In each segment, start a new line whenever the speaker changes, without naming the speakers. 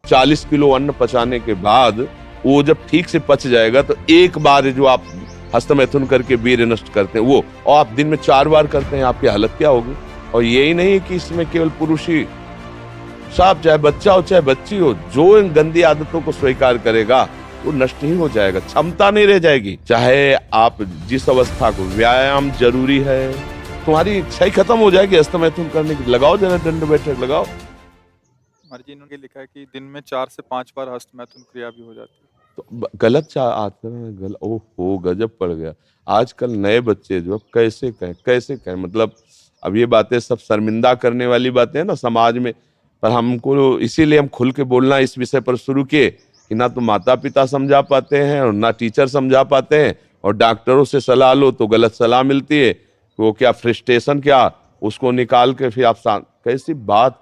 40 kilo अन्न पचाने के बाद वो जब ठीक से पच जाएगा तो एक बार जो आप हस्तमैथुन करके वीर्य नष्ट करते हैं वो, और आप दिन में 4 बार करते हैं, आपकी हालत क्या होगी। और यही नहीं कि इसमें केवल पुरुष ही, साहब चाहे बच्चा हो चाहे बच्ची हो, जो इन गंदी आदतों को स्वीकार करेगा वो नष्ट ही हो जाएगा, क्षमता नहीं रह जाएगी। चाहे आप जिस अवस्था को, व्यायाम जरूरी है, तुम्हारी इच्छा ही खत्म हो जाएगी हस्तमैथुन करने की। लगाओ जरा दंड बैठक लगाओ।
हमारे जी इन्होंने लिखा है कि दिन में 4 से 5 बार हस्तमैथुन क्रिया भी हो जाती है।
तो गलत आचरण, गलत, ओहो गजब पड़ गया। आजकल नए बच्चे जो कैसे कहें, मतलब अब ये बातें सब शर्मिंदा करने वाली बातें हैं ना समाज में, पर हमको इसीलिए हम खुल के बोलना इस विषय पर शुरू किए कि ना तो माता पिता समझा पाते हैं और ना टीचर समझा पाते हैं, और डॉक्टरों से सलाह लो तो गलत सलाह मिलती है। वो क्या फ्रस्ट्रेशन, क्या उसको निकाल के फिर आप कैसी बात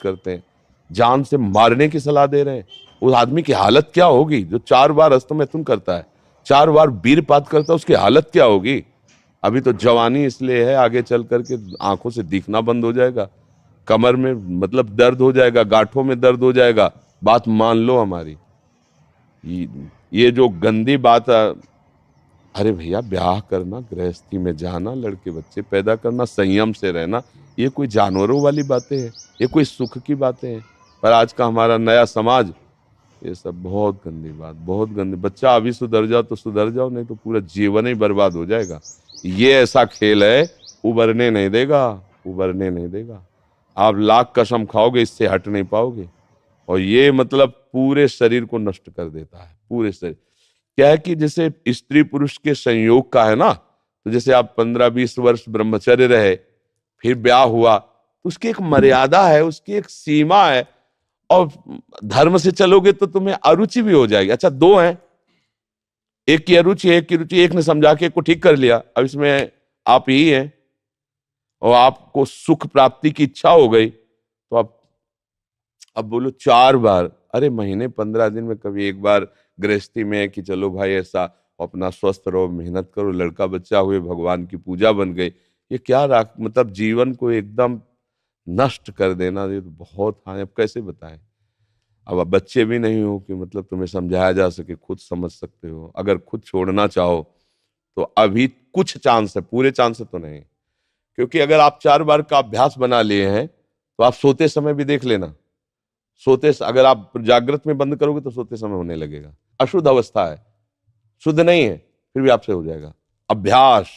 करते हैं, जान से मारने की सलाह दे रहे हैं। उस आदमी की हालत क्या होगी जो 4 बार हस्तमैथुन करता है, 4 बार वीरपात करता है, उसकी हालत क्या होगी। अभी तो जवानी इसलिए है, आगे चल करके आंखों से दिखना बंद हो जाएगा, कमर में मतलब दर्द हो जाएगा, गांठों में दर्द हो जाएगा। बात मान लो हमारी, ये जो गंदी बात, अरे भैया ब्याह करना, गृहस्थी में जाना, लड़के बच्चे पैदा करना, संयम से रहना, ये कोई जानवरों वाली बातें हैं, ये कोई सुख की बातें हैं। पर आज का हमारा नया समाज, ये सब बहुत गंदी बात, बहुत गंदी। बच्चा अभी सुधर जाओ तो सुधर जाओ, नहीं तो पूरा जीवन ही बर्बाद हो जाएगा। ये ऐसा खेल है, उबरने नहीं देगा। आप लाख कसम खाओगे, इससे हट नहीं पाओगे। और ये मतलब पूरे शरीर को नष्ट कर देता है, पूरे शरीर। क्या है कि जैसे स्त्री पुरुष के संयोग का है ना, तो जैसे आप 15-20 वर्ष ब्रह्मचर्य रहे, फिर ब्याह हुआ, तो उसकी एक मर्यादा है, उसकी एक सीमा है। और धर्म से चलोगे तो तुम्हें अरुचि भी हो जाएगी। अच्छा, 2 हैं, एक की अरुचि एक की रुचि, एक ने समझा के को ठीक कर लिया, अब इसमें आप ही हैं, और आपको सुख प्राप्ति की इच्छा हो गई, तो आप अब बोलो 4 बार, अरे महीने 15 दिन में कभी एक बार गृहस्थी में कि चलो भाई ऐसा अपना स्वस्थ रहो, मेहनत करो, लड़का बच्चा हुए, भगवान की पूजा बन गई। ये क्या मतलब जीवन को एकदम नष्ट कर देना, ये तो बहुत। हाँ, अब कैसे बताएं। अब आप बच्चे भी नहीं हो कि मतलब तुम्हें समझाया जा सके, खुद समझ सकते हो। अगर खुद छोड़ना चाहो तो अभी कुछ चांस है, पूरे चांस तो नहीं, क्योंकि अगर आप 4 बार का अभ्यास बना लिए हैं तो आप सोते समय भी देख लेना। अगर आप जागृत में बंद करोगे तो सोते समय होने लगेगा। अशुद्ध अवस्था है, शुद्ध नहीं है, फिर भी आपसे हो जाएगा। अभ्यास,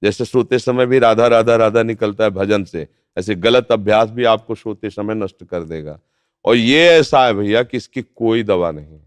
जैसे सोते समय भी राधा राधा राधा निकलता है भजन से, ऐसे गलत अभ्यास भी आपको सोते समय नष्ट कर देगा। और ये ऐसा है भैया कि इसकी कोई दवा नहीं है,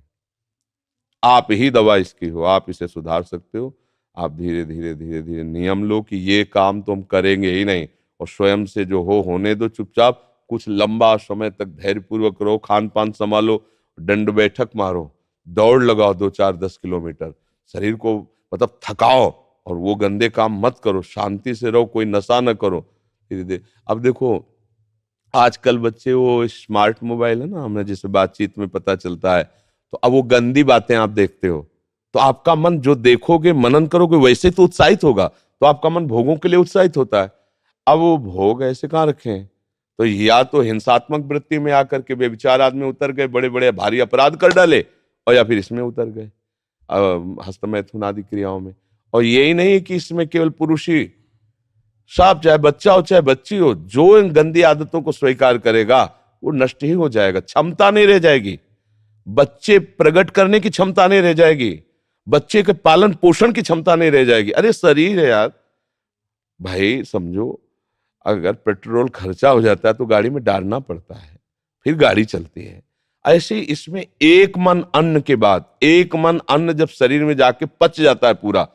आप ही दवा इसकी हो, आप इसे सुधार सकते हो। आप धीरे धीरे नियम लो कि ये काम तो हम करेंगे ही नहीं, और स्वयं से जो होने दो चुपचाप। कुछ लंबा समय तक धैर्यपूर्वक रहो, खान पान संभालो, दंड बैठक मारो, दौड़ लगाओ 2-4-10 किलोमीटर, शरीर को मतलब थकाओ, और वो गंदे काम मत करो, शांति से रहो, कोई नशा न करो। धीरे धीरे अब देखो, आजकल बच्चे वो स्मार्ट मोबाइल है ना, हमें जैसे बातचीत में पता चलता है, तो अब वो गंदी बातें आप देखते हो, तो आपका मन जो देखोगे, मनन करोगे, वैसे तो उत्साहित होगा, तो आपका मन भोगों के लिए उत्साहित होता है। अब वो भोग ऐसे कहाँ रखे हैं, तो या तो हिंसात्मक वृत्ति में आकर के व्यभिचार आदमी उतर गए, बड़े बड़े भारी अपराध कर डाले, और या फिर इसमें उतर गए, हस्तमैथुन आदि क्रियाओं में। और यही नहीं कि इसमें केवल पुरुष ही, साहब चाहे बच्चा हो चाहे बच्ची हो, जो इन गंदी आदतों को स्वीकार करेगा वो नष्ट ही हो जाएगा, क्षमता नहीं रह जाएगी। बच्चे प्रकट करने की क्षमता नहीं रह जाएगी, बच्चे के पालन पोषण की क्षमता नहीं रह जाएगी। अरे शरीर है यार भाई, समझो, अगर पेट्रोल खर्चा हो जाता है तो गाड़ी में डालना पड़ता है, फिर गाड़ी चलती है। ऐसे ही इसमें एक मन अन्न के बाद, एक मन अन्न जब शरीर में जाके पच जाता है पूरा,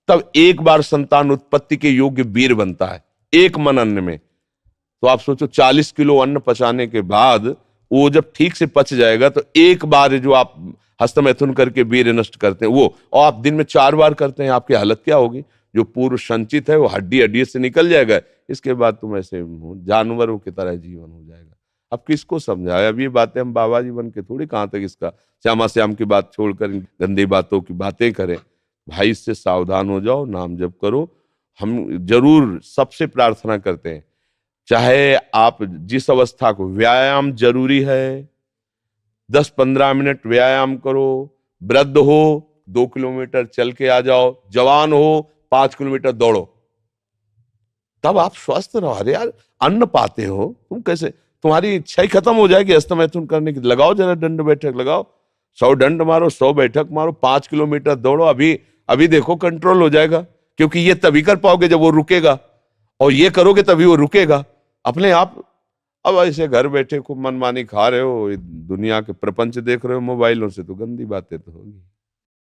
तब एक बार संतान उत्पत्ति के योग्य वीर बनता है, एक मन अन्न में। तो आप सोचो 40 किलो अन्न पचाने के बाद वो जब ठीक से पच जाएगा तो एक बार जो आप हस्तमैथुन करके वीर्य नष्ट करते हैं वो, और आप दिन में 4 बार करते हैं, आपकी हालत क्या होगी। जो पूर्व संचित है वो हड्डी हड्डी से निकल जाएगा, इसके बाद तुम ऐसे जानवरों की तरह जीवन हो जाएगा। अब किसको समझाए, अब ये बातें हम बाबा जी बन के थोड़ी कहाँ तक इसका श्यामा श्याम की बात छोड़कर गंदी बातों की बातें करें। भाई इससे सावधान हो जाओ, नाम जप करो। हम जरूर सबसे प्रार्थना करते हैं, चाहे आप जिस अवस्था को, व्यायाम जरूरी है, 10-15 मिनट व्यायाम करो। वृद्ध हो 2 किलोमीटर चल के आ जाओ, जवान हो 5 किलोमीटर दौड़ो, तब आप स्वस्थ रहो। अरे यार, अन्न पाते हो तुम, कैसे तुम्हारी इच्छा ही खत्म हो जाएगी हस्तमैथुन करने की। लगाओ जरा दंड बैठक, लगाओ, 100 दंड मारो, 100 बैठक मारो, 5 किलोमीटर दौड़ो। अभी अभी देखो कंट्रोल हो जाएगा, क्योंकि ये तभी कर पाओगे जब वो रुकेगा, और ये करोगे तभी वो रुकेगा अपने आप। अब ऐसे घर बैठे खूब मनमानी खा रहे हो, दुनिया के प्रपंच देख रहे हो मोबाइलों से, तो गंदी बातें तो होगी।